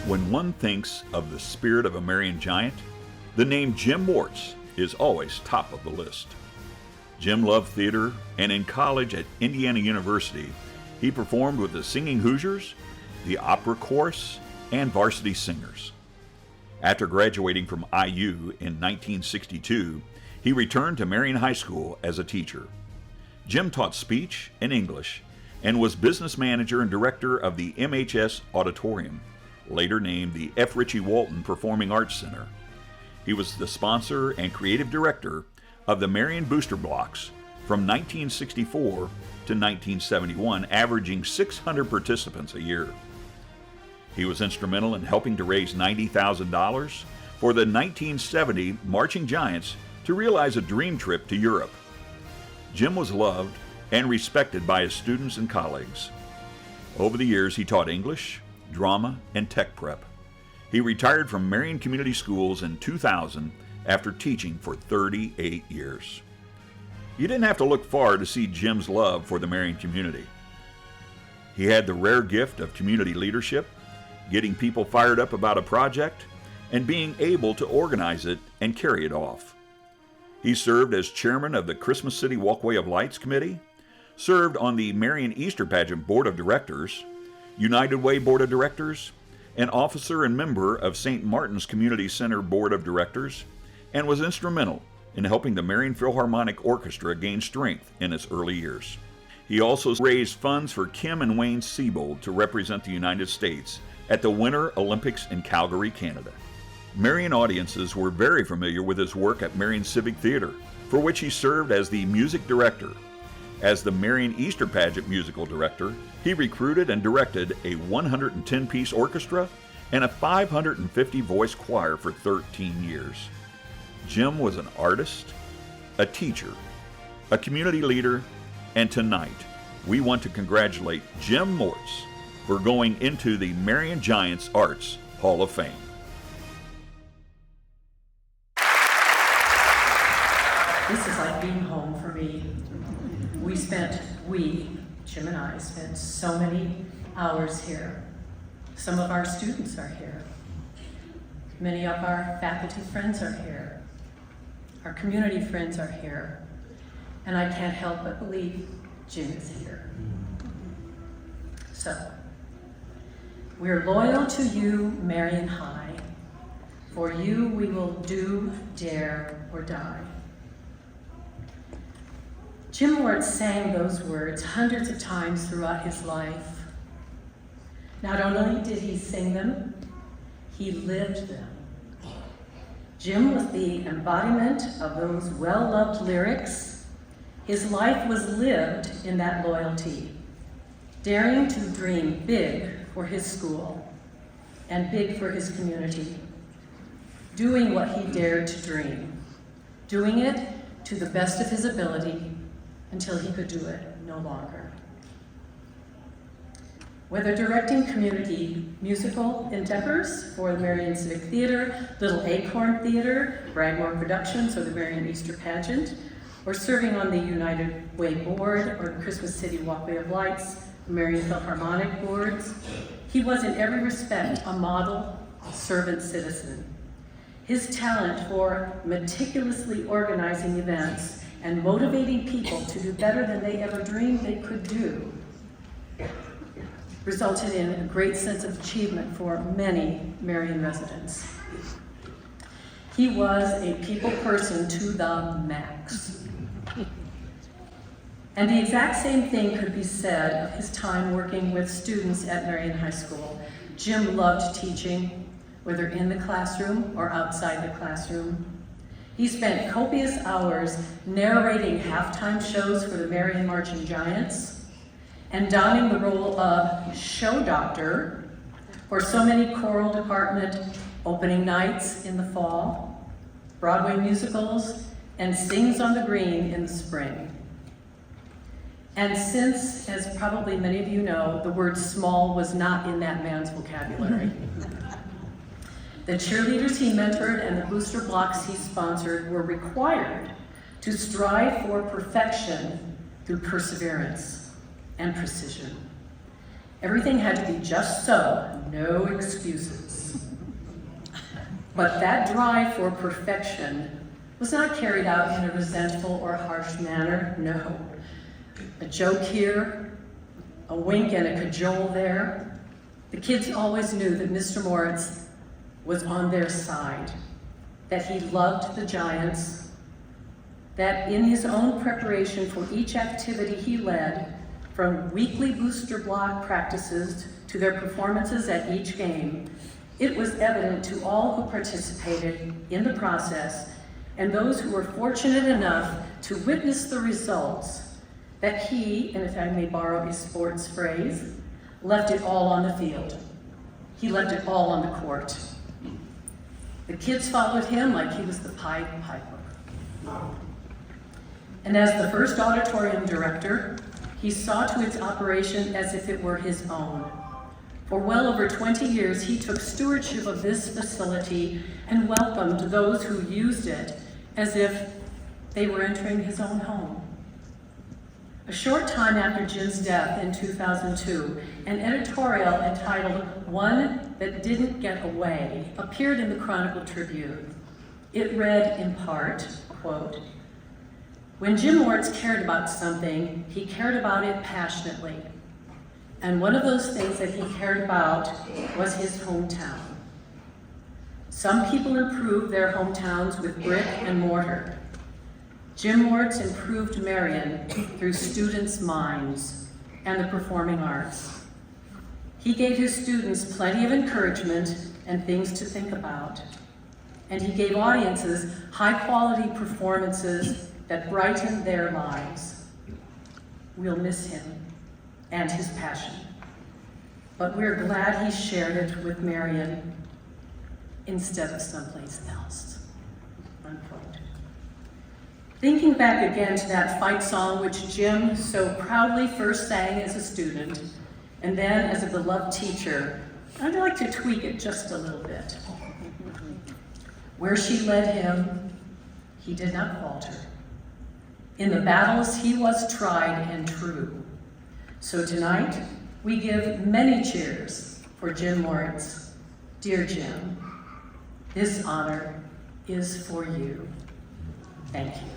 When one thinks of the spirit of a Marion giant, the name Jim Moritz is always top of the list. Jim loved theater, and in college at Indiana University, he performed with the Singing Hoosiers, the Opera Chorus, and Varsity Singers. After graduating from IU in 1962, he returned to Marion High School as a teacher. Jim taught speech and English and was business manager and director of the MHS Auditorium, later named the F. Ritchie Walton Performing Arts Center. He was the sponsor and creative director of the Marion Booster Blocks from 1964 to 1971, averaging 600 participants a year. He was instrumental in helping to raise $90,000 for the 1970 Marching Giants to realize a dream trip to Europe. Jim was loved and respected by his students and colleagues. Over the years, he taught English, drama, and tech prep. He retired from Marion Community Schools in 2000 after teaching for 38 years. You didn't have to look far to see Jim's love for the Marion community. He had the rare gift of community leadership, getting people fired up about a project, and being able to organize it and carry it off. He served as chairman of the Christmas City Walkway of Lights Committee, served on the Marion Easter Pageant Board of Directors, United Way Board of Directors, an officer and member of St. Martin's Community Center Board of Directors, and was instrumental in helping the Marion Philharmonic Orchestra gain strength in its early years. He also raised funds for Kim and Wayne Seybold to represent the United States at the Winter Olympics in Calgary, Canada. Marion audiences were very familiar with his work at Marion Civic Theater, for which he served as the music director. As the Marion Easter Pageant musical director, he recruited and directed a 110-piece orchestra and a 550-voice choir for 13 years. Jim was an artist, a teacher, a community leader, and tonight we want to congratulate Jim Moritz for going into the Marion Giants Arts Hall of Fame. This is like being home for me. Jim and I, spent so many hours here. Some of our students are here. Many of our faculty friends are here. Our community friends are here. And I can't help but believe Jim is here. So, we're loyal to you, Marion High. For you we will do, dare, or die. Jim Moritz sang those words hundreds of times throughout his life. Not only did he sing them, he lived them. Jim was the embodiment of those well-loved lyrics. His life was lived in that loyalty, daring to dream big for his school and big for his community, doing what he dared to dream, doing it to the best of his ability until he could do it no longer. Whether directing community musical endeavors for the Marion Civic Theater, Little Acorn Theater, Bragmore Productions, or the Marion Easter Pageant, or serving on the United Way Board or the Christmas City Walkway of Lights, the Marion Philharmonic Boards, he was in every respect a model servant citizen. His talent for meticulously organizing events and motivating people to do better than they ever dreamed they could do resulted in a great sense of achievement for many Marion residents. He was a people person to the max. And the exact same thing could be said of his time working with students at Marion High School. Jim loved teaching, whether in the classroom or outside the classroom. He spent copious hours narrating halftime shows for the Marion Marching Giants and donning the role of show doctor for so many choral department opening nights in the fall, Broadway musicals, and Sings on the Green in the spring. And since, as probably many of you know, the word small was not in that man's vocabulary, the cheerleaders he mentored and the booster blocks he sponsored were required to strive for perfection through perseverance and precision. Everything had to be just so, no excuses. But that drive for perfection was not carried out in a resentful or harsh manner, no. A joke here, a wink and a cajole there. The kids always knew that Mr. Moritz was on their side, that he loved the Giants, that in his own preparation for each activity he led, from weekly booster block practices to their performances at each game, it was evident to all who participated in the process and those who were fortunate enough to witness the results that he, and if I may borrow a sports phrase, left it all on the field. He left it all on the court. The kids followed him like he was the Pied Piper. And as the first auditorium director, he saw to its operation as if it were his own. For well over 20 years, he took stewardship of this facility and welcomed those who used it as if they were entering his own home. A short time after Jim's death in 2002, an editorial entitled "One That Didn't Get Away" appeared in the Chronicle Tribune. It read in part, quote, "When Jim Moritz cared about something, he cared about it passionately. And one of those things that he cared about was his hometown. Some people improve their hometowns with brick and mortar. Jim Moritz improved Marion through students' minds and the performing arts. He gave his students plenty of encouragement and things to think about. And he gave audiences high-quality performances that brightened their lives. We'll miss him and his passion, but we're glad he shared it with Marion instead of someplace else." Unquote. Thinking back again to that fight song which Jim so proudly first sang as a student and then as a beloved teacher, I'd like to tweak it just a little bit. Where she led him, he did not falter. In the battles he was tried and true. So tonight, we give many cheers for Jim Moritz. Dear Jim, this honor is for you. Thank you.